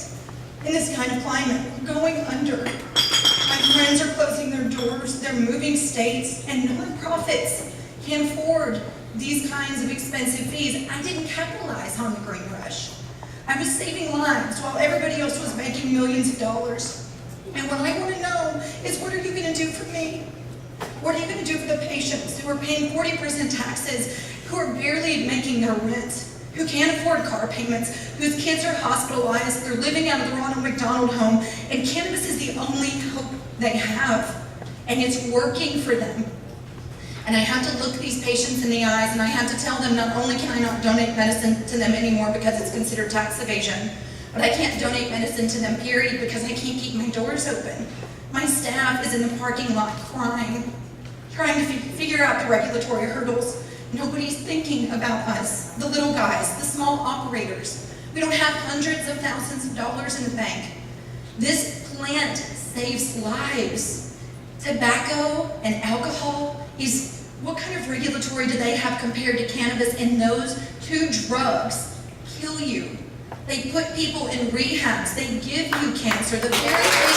in this kind of climate. We're going under. My friends are closing their doors, they're moving states, and nonprofits can't afford these kinds of expensive fees. I didn't capitalize on the green rush. I was saving lives while everybody else was making millions of dollars. And what I want to know is, what are you going to do for me? What are you going to do for the patients who are paying 40% taxes, who are barely making their rent, who can't afford car payments, whose kids are hospitalized, they're living out of the Ronald McDonald home, and cannabis is the only hope they have, and it's working for them. And I have to look these patients in the eyes, and I have to tell them not only can I not donate medicine to them anymore because it's considered tax evasion, but I can't donate medicine to them, period, because I can't keep my doors open. My staff is in the parking lot crying, trying to figure out the regulatory hurdles. Nobody's thinking about us, the little guys, the small operators. We don't have hundreds of thousands of dollars in the bank. This plant saves lives. Tobacco and alcohol is, what kind of regulatory do they have compared to cannabis? And those two drugs kill you. They put people in rehabs. They give you cancer. The very thing.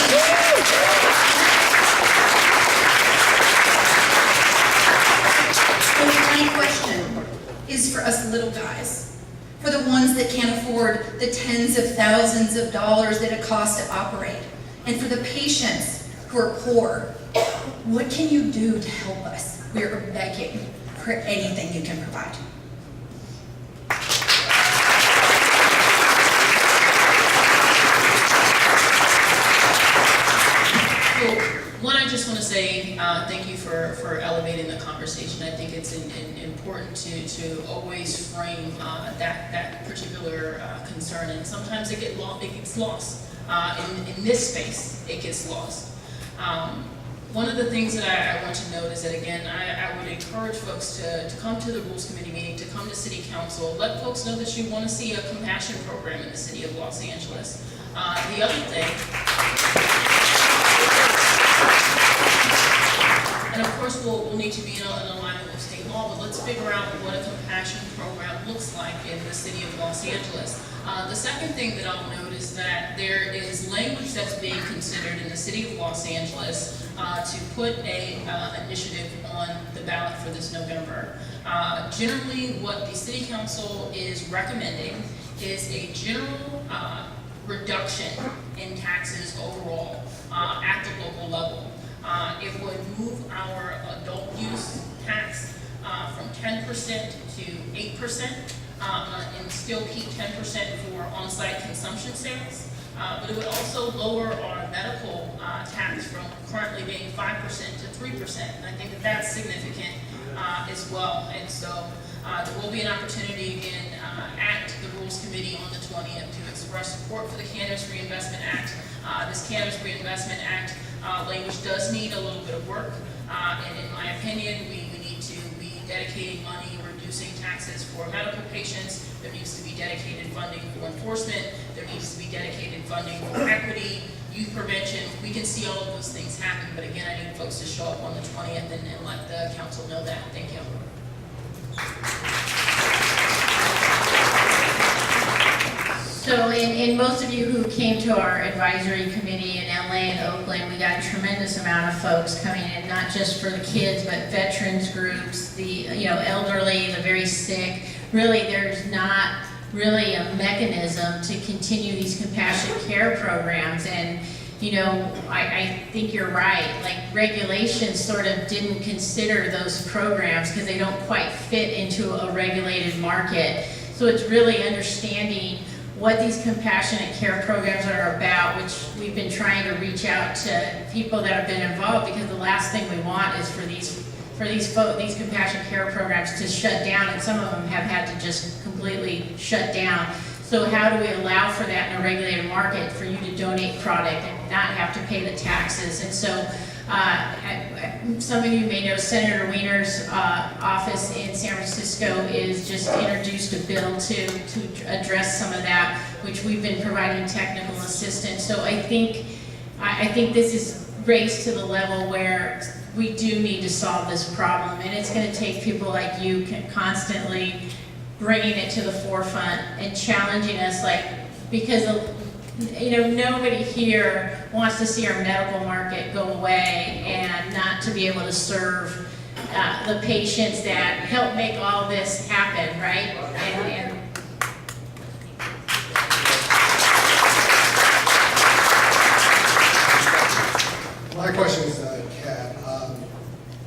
So my question is for us little guys, for the ones that can't afford the tens of thousands of dollars that it costs to operate, and for the patients who are poor. What can you do to help us? We are begging for anything you can provide. One, I just want to say thank you for elevating the conversation. I think it's important to always frame that particular concern, and sometimes it gets lost. In this space, it gets lost. One of the things that I want to note is that, again, I would encourage folks to come to the Rules Committee meeting, to come to City Council. Let folks know that you want to see a compassion program in the city of Los Angeles. The other thing, and of course we'll need to be in alignment with state law, but let's figure out what a compassion program looks like in the city of Los Angeles. The second thing that I'll note is that there is language that's being considered in the city of Los Angeles to put a initiative on the ballot for this November. Generally, what the city council is recommending is a general reduction in taxes overall at the local level. It would move our adult use tax from 10% to 8%, and still keep 10% for on-site consumption sales. But it would also lower our medical tax from currently being 5% to 3%. And I think that that's significant as well. And so there will be an opportunity again at the Rules Committee on the 20th to express support for the Cannabis Reinvestment Act. This Cannabis Reinvestment Act language does need a little bit of work. And in my opinion, we need to be dedicating money, reducing taxes for medical patients. There needs to be dedicated funding for enforcement. There needs to be dedicated funding for equity, youth prevention. We can see all of those things happen, but again, I need folks to show up on the 20th and let the council know that. Thank you. So, in most of you who came to our advisory committee in LA and Oakland, we got a tremendous amount of folks coming in, not just for the kids, but veterans groups, the elderly, the very sick. Really, there's not really a mechanism to continue these compassionate care programs. And I think you're right. Like, regulations sort of didn't consider those programs because they don't quite fit into a regulated market. So it's really understanding what these compassionate care programs are about, which we've been trying to reach out to people that have been involved, because the last thing we want is for these compassionate care programs to shut down, and some of them have had to just completely shut down. So how do we allow for that in a regulated market, for you to donate product and not have to pay the taxes? And so some of you may know Senator Wiener's office in San Francisco is just introduced a bill to address some of that, which we've been providing technical assistance. So I think this is raised to the level where we do need to solve this problem, and it's going to take people like you constantly bringing it to the forefront and challenging us, because nobody here wants to see our medical market go away and not to be able to serve the patients that help make all this happen, right? And my question is, Kat,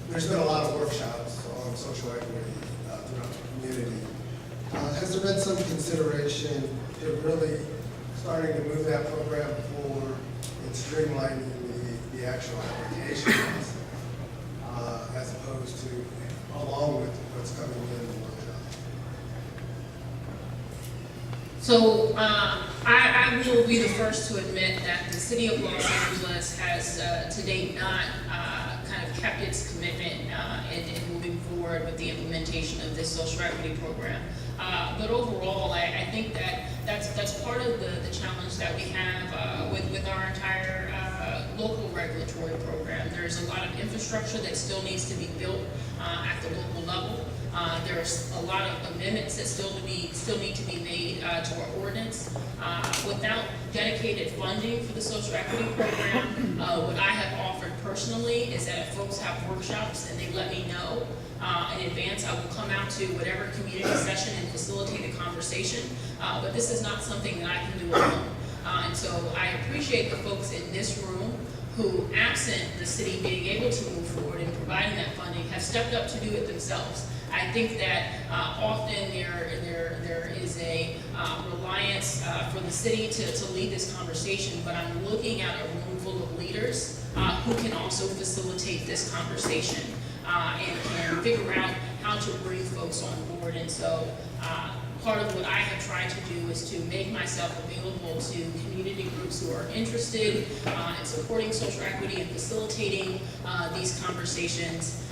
there's been a lot of workshops on social equity throughout the community. Has there been some consideration to really starting to move that program forward and streamlining the actual applications as opposed to along with what's coming in the workshop? So I will be the first to admit that the city of Los Angeles has to date not kind of kept its commitment in moving forward with the implementation of this social equity program. But overall, I think that's part of the challenge that we have with our entire local regulatory program. There's a lot of infrastructure that still needs to be built at the local level. There's a lot of amendments that still need to be made to our ordinance. Without dedicated funding for the social equity program, what I have offered personally is that if folks have workshops and they let me know in advance, I will come out to whatever community session and facilitate a conversation. But this is not something that I can do alone. And so I appreciate the folks in this room who, absent the city being able to move forward in providing that funding, have stepped up to do it themselves. I think that often there is a reliance for the city to lead this conversation, but I'm looking at a room full of leaders who can also facilitate this conversation and figure out how to bring folks on board. And so part of what I have tried to do is to make myself available to community groups who are interested in supporting social equity and facilitating these conversations.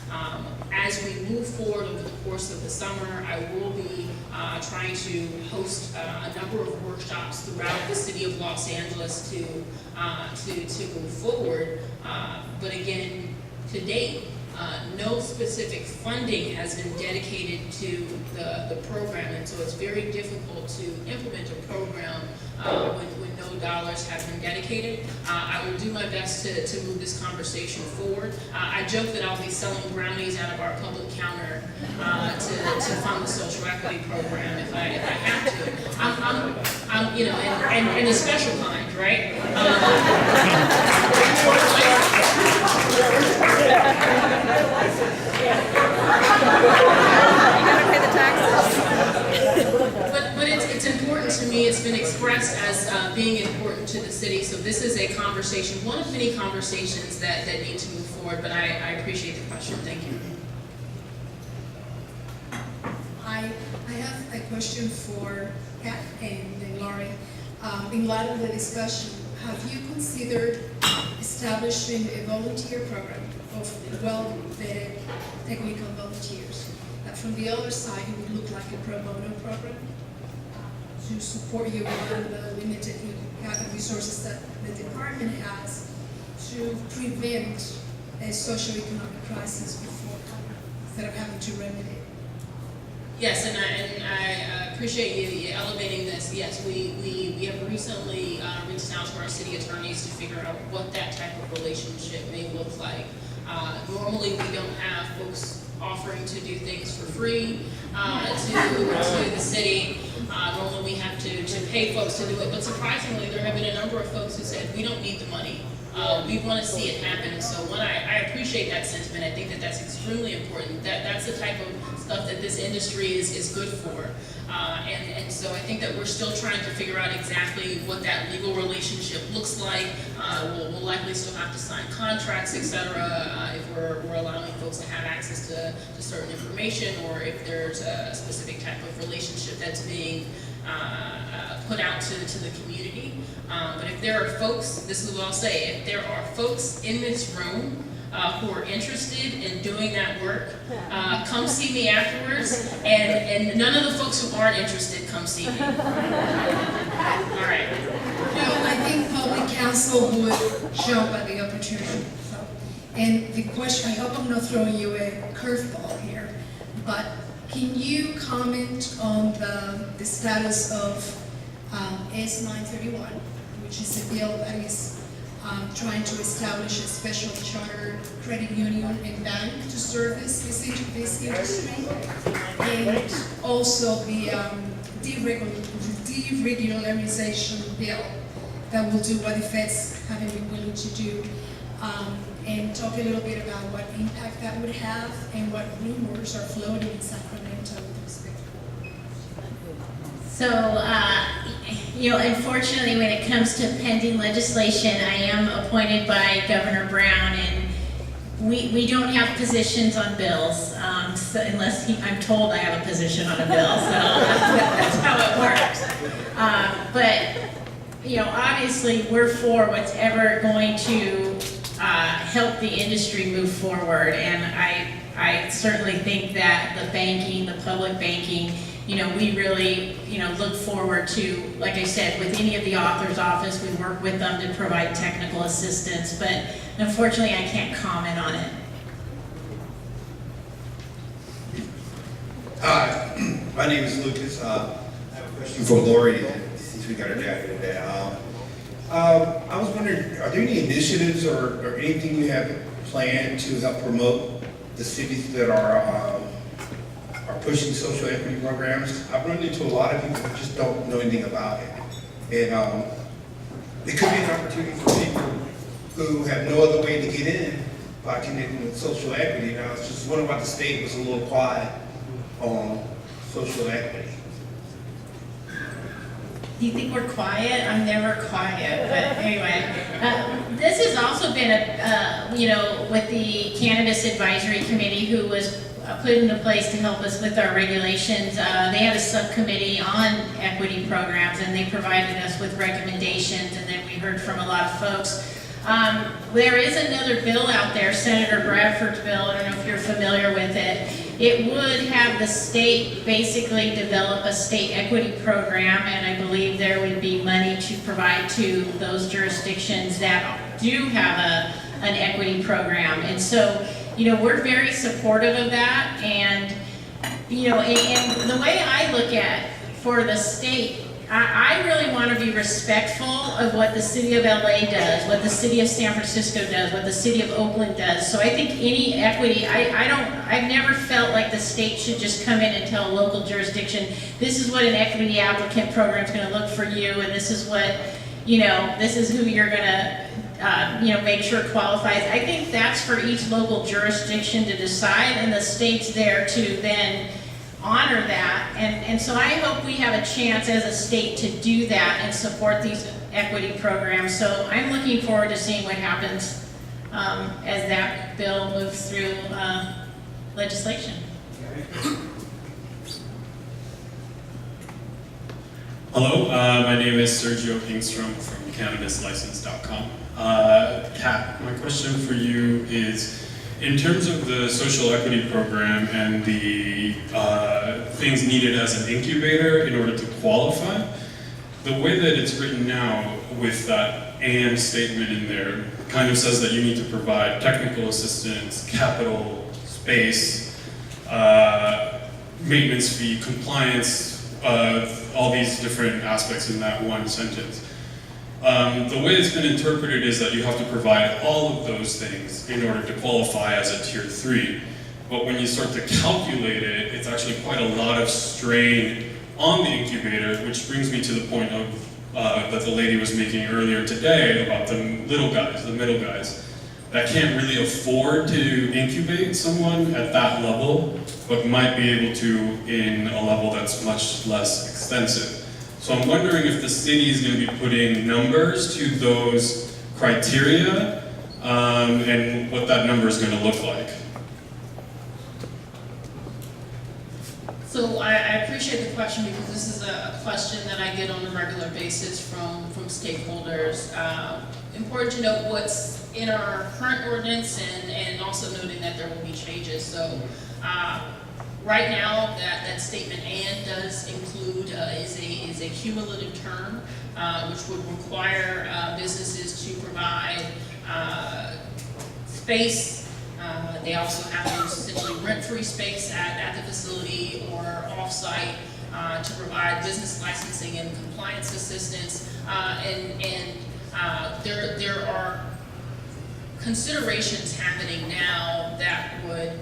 As we move forward over the course of the summer, I will be trying to host a number of workshops throughout the city of Los Angeles to move forward. But again, to date, no specific funding has been dedicated to the program, and so it's very difficult to implement a program when no dollars have been dedicated. I will do my best to move this conversation forward. I joke that I'll be selling brownies out of our public counter to fund the social equity program if I have to. I'm you know, and the special kind, right? But it's important to me. It's been expressed as being important to the city. So this is a conversation, one of many conversations that need to move forward. But I appreciate the question. Thank you. I have a question for Kat and Laurie. In light of the discussion, have you considered establishing a volunteer program of well-vetted technical volunteers? That from the other side, it would look like a pro bono program to support you within the limited resources that the department has to prevent a socioeconomic crisis before coming, instead of having to remedy it. Yes, and I appreciate you elevating this. Yes, we have recently reached out to our city attorneys to figure out what that type of relationship may look like. Normally, we don't have folks offering to do things for free to the city. Normally, we have to pay folks to do it. But surprisingly, there have been a number of folks who said, we don't need the money. We want to see it happen. So when I appreciate that sentiment, I think that that's extremely important. That's the type of stuff that this industry is good for. And so I think that we're still trying to figure out exactly what that legal relationship looks like. We'll likely still have to sign contracts, etc. If we're allowing folks to have access to certain information, or if there's a specific type of relationship that's being put out to the community. But if there are folks, this is what I'll say, if there are folks in this room who are interested in doing that work, come see me afterwards, and none of the folks who aren't interested, come see me. All right. No, I think public counsel would jump at the opportunity. So, and the question, I hope I'm not throwing you a curveball here, but can you comment on the status of S931, which is a bill that is trying to establish a special chartered credit union and bank to service this industry, and also the deregularization bill that will do what the feds haven't been willing to do, and talk a little bit about what impact that would have and what rumors are floating in Sacramento with respect to it. So, unfortunately, when it comes to pending legislation, I am appointed by Governor Brown, and we don't have positions on bills, so unless I'm told I have a position on a bill, so that's how it works. But, obviously, we're for what's ever going to help the industry move forward, and I certainly think that the banking, the public banking, we really, look forward to, like I said, with any of the author's office, we work with them to provide technical assistance, but unfortunately I can't comment on it. Hi, my name is Lucas. I have a question for Lori, since we got her down here today. I was wondering, are there any initiatives or anything you have planned to help promote the cities that are pushing social equity programs? I've run into a lot of people who just don't know anything about it. And it could be an opportunity for people who have no other way to get in by connecting with social equity. Now, I was just wondering why the state was a little quiet on social equity. Do you think we're quiet? I'm never quiet, but anyway. This has also been with the Cannabis Advisory Committee, who was put into place to help us with our regulations. They had a subcommittee on equity programs, and they provided us with recommendations, and then we heard from a lot of folks. There is another bill out there, Senator Bradford's bill. I don't know if you're familiar with it. It would have the state basically develop a state equity program, and I believe there would be money to provide to those jurisdictions that do have an equity program. And so, you know, we're very supportive of that. And, you know, and the way I look at for the state, I really want to be respectful of what the city of LA does, what the city of San Francisco does, what the city of Oakland does. So I think any equity, I've never felt like the state should just come in and tell a local jurisdiction, this is what an equity applicant program is going to look for you, and this is what, you know, this is who you're going to, you know, make sure qualifies. I think that's for each local jurisdiction to decide, and the state's there to then honor that, and so I hope we have a chance as a state to do that and support these equity programs. So I'm looking forward to seeing what happens as that bill moves through legislation. Hello, my name is Sergio Engstrom from cannabislicense.com. Kat, my question for you is, in terms of the social equity program and the things needed as an incubator in order to qualify, the way that it's written now with that and statement in there kind of says that you need to provide technical assistance, capital, space, maintenance fee, compliance, all these different aspects in that one sentence. The way it's been interpreted is that you have to provide all of those things in order to qualify as a tier 3. But when you start to calculate it, it's actually quite a lot of strain on the incubator, which brings me to the point of that the lady was making earlier today about the little guys, the middle guys, that can't really afford to incubate someone at that level, but might be able to in a level that's much less extensive. So I'm wondering if the city is going to be putting numbers to those criteria and what that number is going to look like. So I appreciate the question, because this is a question that I get on a regular basis from stakeholders. Important to note what's in our current ordinance, and also noting that there will be changes. So right now, that statement "and" does include is a cumulative term, which would require businesses to provide space. They also have to essentially rent-free space at the facility or off-site to provide business licensing and compliance assistance. There are considerations happening now that would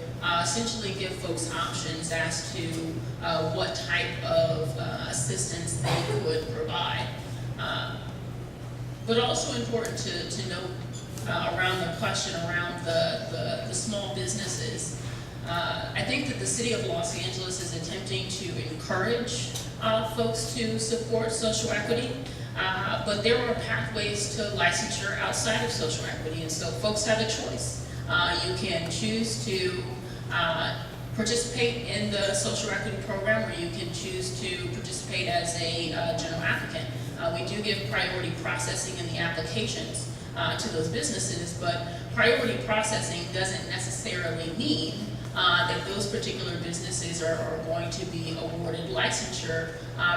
essentially give folks options as to what type of assistance they could provide. But also important to note around the question around the small businesses. I think that the city of Los Angeles is attempting to encourage folks to support social equity, but there are pathways to licensure outside of social equity, and so folks have a choice. You can choose to participate in the social equity program, or you can choose to participate as a general applicant. We do give priority processing in the applications to those businesses, but priority processing doesn't necessarily mean that those particular businesses are going to be awarded licensure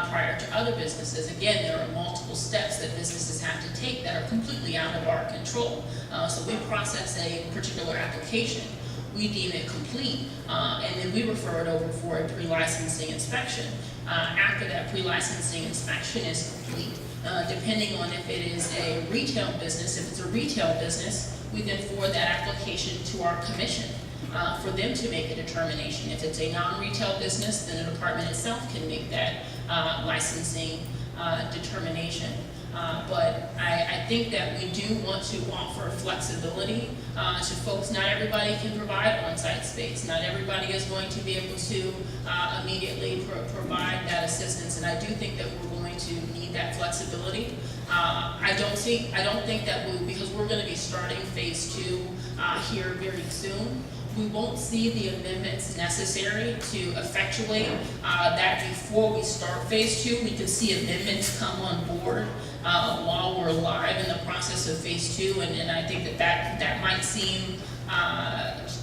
prior to other businesses. Again, there are multiple steps that businesses have to take that are completely out of our control. So we process a particular application, we deem it complete, and then we refer it over for a pre-licensing inspection. After that pre-licensing inspection is complete, depending on if it is a retail business, if it's a retail business, we then forward that application to our commission for them to make a determination. If it's a non-retail business, then the department itself can make that licensing determination. But I think that we do want to offer flexibility to folks. Not everybody can provide on-site space. Not everybody is going to be able to immediately provide that assistance, and I do think that we're going to need that flexibility. I don't think that because we're going to be starting phase 2 here very soon, we won't see the amendments necessary to effectuate that before we start phase 2. We can see amendments come on board while we're live in the process of phase 2, and I think that might seem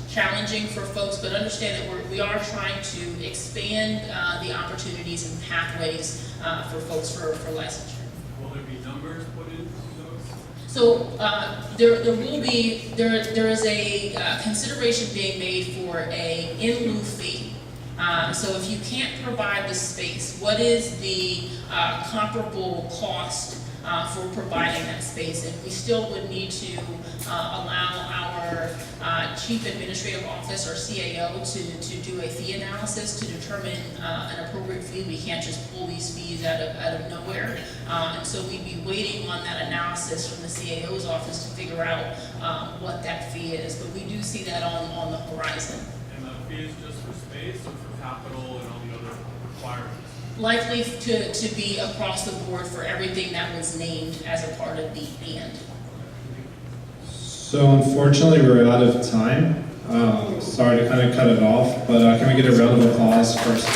challenging for folks, but understand that we are trying to expand the opportunities and pathways for folks for licensure. Will there be numbers put into those? So there is a consideration being made for a in lieu fee. So if you can't provide the space, what is the comparable cost for providing that space? And we still would need to allow our Chief Administrative Office, or CAO, to do a fee analysis to determine an appropriate fee. We can't just pull these fees out of nowhere. And so we'd be waiting on that analysis from the CAO's office to figure out what that fee is. But we do see that on the horizon. And the fee is just for space or for capital and all the other requirements? Likely to be across the board for everything that was named as a part of the and. So unfortunately, we're out of time. Sorry to kind of cut it off, but can we get a round of applause first?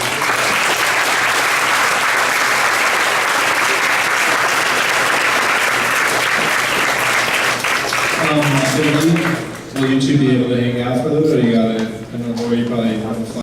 Will you two be able to hang out for a little bit, or you gotta, I don't know, Lori, you probably have a